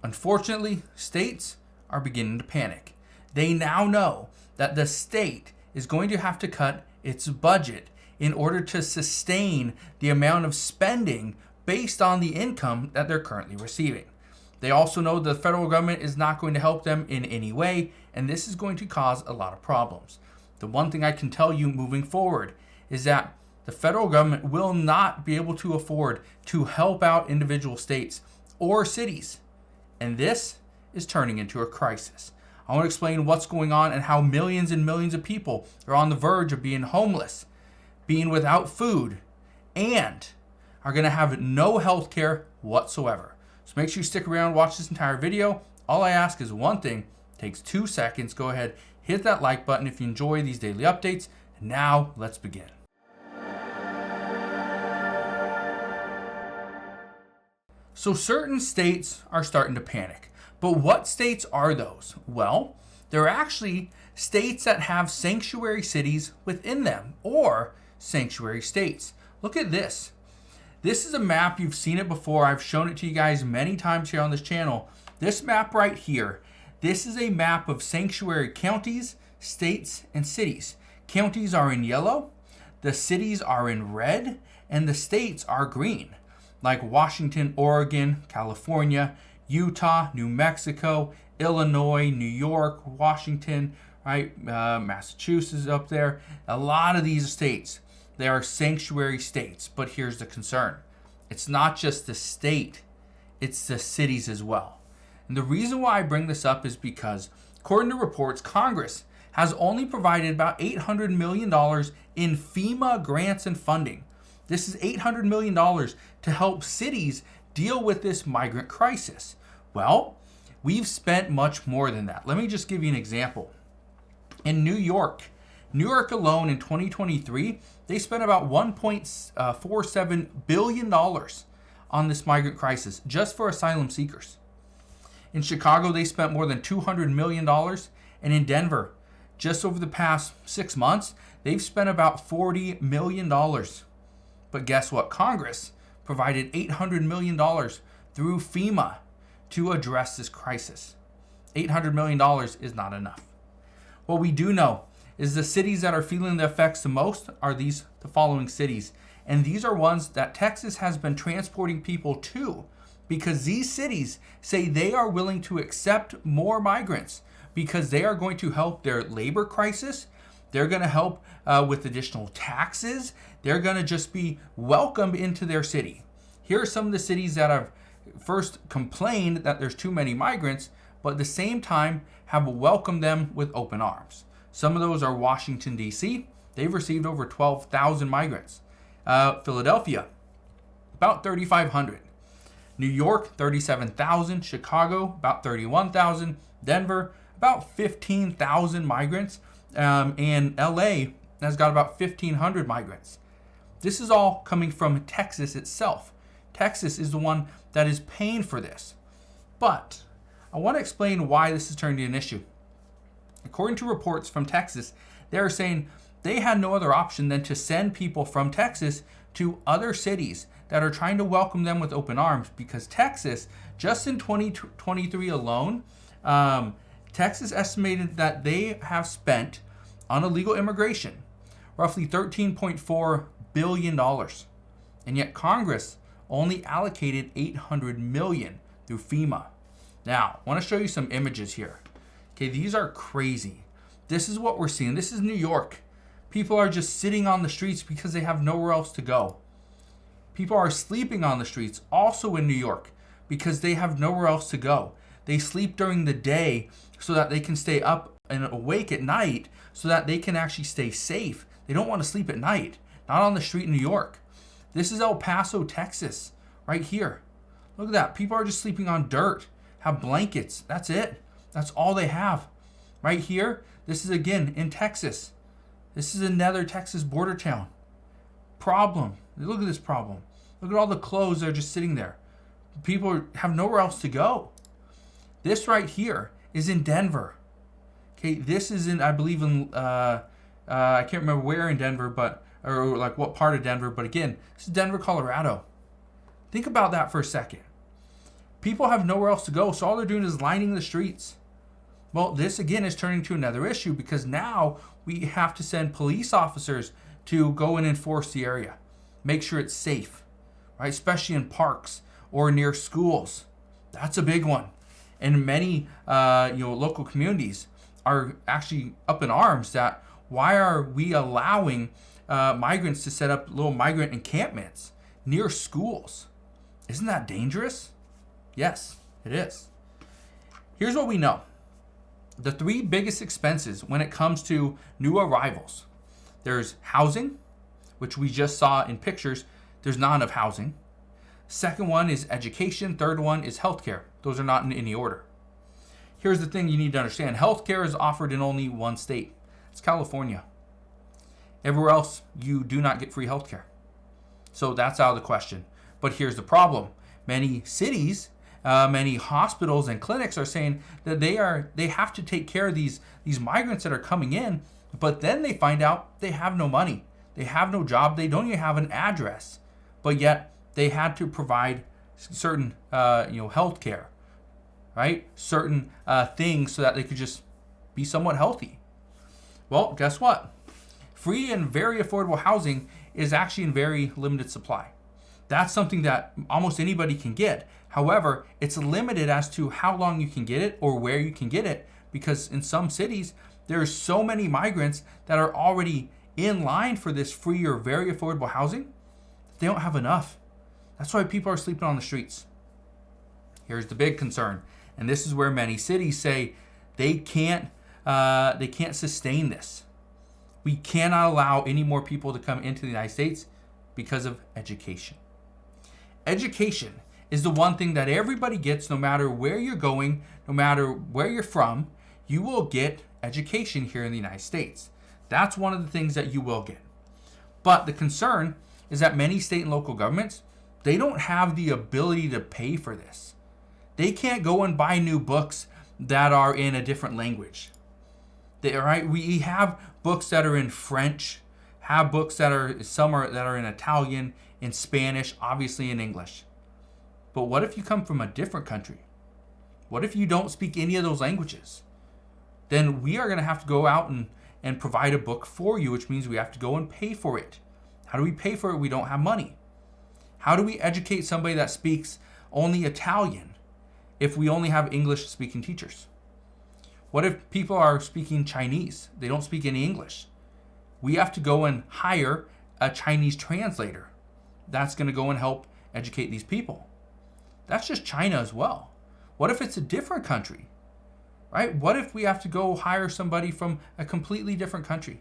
Unfortunately, states are beginning to panic. They now know that the state is going to have to cut its budget in order to sustain the amount of spending based on the income that they're currently receiving. They also know the federal government is not going to help them in any way, and this is going to cause a lot of problems. The one thing I can tell you moving forward is that the federal government will not be able to afford to help out individual states or cities, and this is turning into a crisis. I want to explain what's going on and how millions and millions of people are on the verge of being homeless, being without food, and are going to have no health care whatsoever. So make sure you stick around, watch this entire video. All I ask is one thing. It takes 2 seconds. Go ahead, hit that like button if you enjoy these daily updates. And now let's begin. So certain states are starting to panic. But what states are those? Well, they're actually states that have sanctuary cities within them, or sanctuary states. Look at this. This is a map. You've seen it before. I've shown it to you guys many times here on this channel. This map right here, this is a map of sanctuary counties, states, and cities. Counties are in yellow, the cities are in red, and the states are green, like Washington, Oregon, California, Utah, New Mexico, Illinois, New York, Washington, right? Massachusetts up there. A lot of these states, they are sanctuary states. But here's the concern. It's not just the state, it's the cities as well. And the reason why I bring this up is because, according to reports, Congress has only provided about $800 million in FEMA grants and funding. This is $800 million to help cities deal with this migrant crisis. Well, we've spent much more than that. Let me just give you an example. In New York alone in 2023, they spent about $1.47 billion on this migrant crisis just for asylum seekers. In Chicago, they spent more than $200 million. And in Denver, just over the past 6 months, they've spent about $40 million. But guess what? Congress provided $800 million through FEMA to address this crisis. $800 million is not enough. What we do know is the cities that are feeling the effects the most are the following cities. And these are ones that Texas has been transporting people to, because these cities say they are willing to accept more migrants because they are going to help their labor crisis. They're going to help with additional taxes. They're going to just be welcomed into their city. Here are some of the cities that have first complained that there's too many migrants, but at the same time have welcomed them with open arms. Some of those are Washington, D.C. They've received over 12,000 migrants. Philadelphia, about 3,500. New York, 37,000. Chicago, about 31,000. Denver, about 15,000 migrants. And LA has got about 1,500 migrants. This is all coming from Texas itself. Texas is the one that is paying for this. But I want to explain why this is turning into an issue. According to reports from Texas, they are saying they had no other option than to send people from Texas to other cities that are trying to welcome them with open arms, because Texas, just in 2023 alone, Texas estimated that they have spent on illegal immigration roughly $13.4 billion. And yet Congress only allocated $800 million through FEMA. Now, I want to show you some images here. Okay, these are crazy. This is what we're seeing. This is New York. People are just sitting on the streets because they have nowhere else to go. People are sleeping on the streets also in New York because they have nowhere else to go. They sleep during the day so that they can stay up and awake at night so that they can actually stay safe. They don't want to sleep at night, not on the street in New York. This is El Paso, Texas, right here. Look at that. People are just sleeping on dirt, have blankets. That's it. That's all they have. Right here, this is again in Texas. This is another Texas border town. Problem. Look at this problem. Look at all the clothes that are just sitting there. People have nowhere else to go. This right here is in Denver. Okay, this is in, I believe in, I can't remember where in Denver, but, or like what part of Denver, but again, this is Denver, Colorado. Think about that for a second. People have nowhere else to go, so all they're doing is lining the streets. Well, this again is turning to another issue because now we have to send police officers to go and enforce the area, make sure it's safe, right? Especially in parks or near schools. That's a big one. And many local communities are actually up in arms that why are we allowing migrants to set up little migrant encampments near schools? Isn't that dangerous? Yes, it is. Here's what we know. The three biggest expenses when it comes to new arrivals. There's housing, which we just saw in pictures. There's not enough housing. Second one is education. Third one is healthcare. Those are not in any order. Here's the thing you need to understand. Healthcare is offered in only one state. It's California. Everywhere else, you do not get free healthcare. So that's out of the question. But here's the problem. Many cities, many hospitals and clinics are saying that they have to take care of these migrants that are coming in, but then they find out they have no money. They have no job. They don't even have an address. But yet they had to provide certain health care, right? Certain things so that they could just be somewhat healthy. Well, guess what? Free and very affordable housing is actually in very limited supply. That's something that almost anybody can get. However, it's limited as to how long you can get it or where you can get it, because in some cities, there's so many migrants that are already in line for this free or very affordable housing. They don't have enough. That's why people are sleeping on the streets. Here's the big concern, and this is where many cities say they can't sustain this. We cannot allow any more people to come into the United States because of education. Education is the one thing that everybody gets, no matter where you're going, no matter where you're from. You will get education here in the United States. That's one of the things that you will get. But the concern is that many state and local governments, they don't have the ability to pay for this. They can't go and buy new books that are in a different language. We have books that are in French, have books that are in Italian, in Spanish, obviously in English. But what if you come from a different country? What if you don't speak any of those languages? Then we are going to have to go out and provide a book for you, which means we have to go and pay for it. How do we pay for it? We don't have money. How do we educate somebody that speaks only Italian if we only have English-speaking teachers? What if people are speaking Chinese? They don't speak any English. We have to go and hire a Chinese translator. That's going to go and help educate these people. That's just China as well. What if it's a different country, right? What if we have to go hire somebody from a completely different country?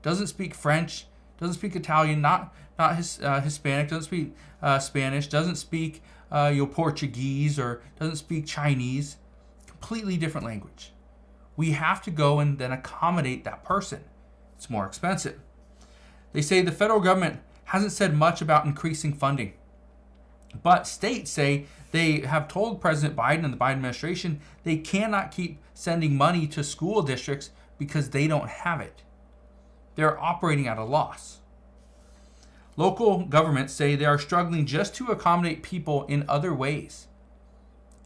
Doesn't speak French, doesn't speak Italian, not Hispanic, doesn't speak Spanish, doesn't speak Portuguese, or doesn't speak Chinese. Completely different language. We have to go and then accommodate that person. It's more expensive. They say the federal government hasn't said much about increasing funding. But states say they have told President Biden and the Biden administration they cannot keep sending money to school districts because they don't have it. They're operating at a loss. Local governments say they are struggling just to accommodate people in other ways.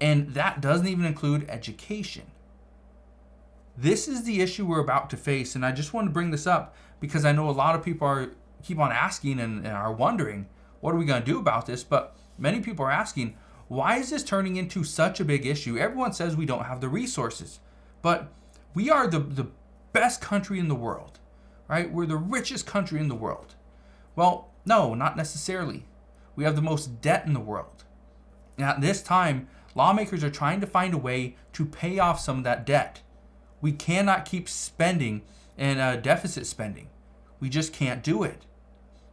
And that doesn't even include education. This is the issue we're about to face, and I just want to bring this up because I know a lot of people keep on asking and are wondering, what are we going to do about this? But many people are asking, why is this turning into such a big issue? Everyone says we don't have the resources, but we are the best country in the world, right? We're the richest country in the world. Well, no, not necessarily. We have the most debt in the world. And at this time, lawmakers are trying to find a way to pay off some of that debt. We cannot keep spending and deficit spending. We just can't do it.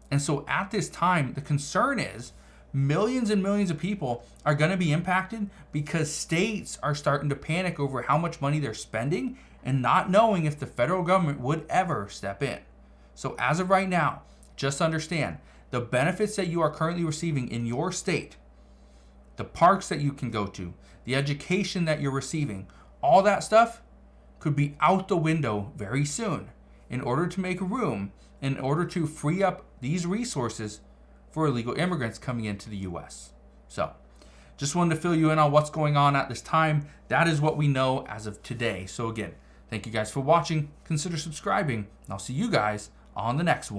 And so at this time, the concern is millions and millions of people are going to be impacted because states are starting to panic over how much money they're spending and not knowing if the federal government would ever step in. So as of right now, just understand the benefits that you are currently receiving in your state, the parks that you can go to, the education that you're receiving, all that stuff could be out the window very soon in order to make room, in order to free up these resources for illegal immigrants coming into the U.S. So Just wanted to fill you in on what's going on at this time. That is what we know as of today. So again, thank you guys for watching. Consider subscribing, and I'll see you guys on the next one.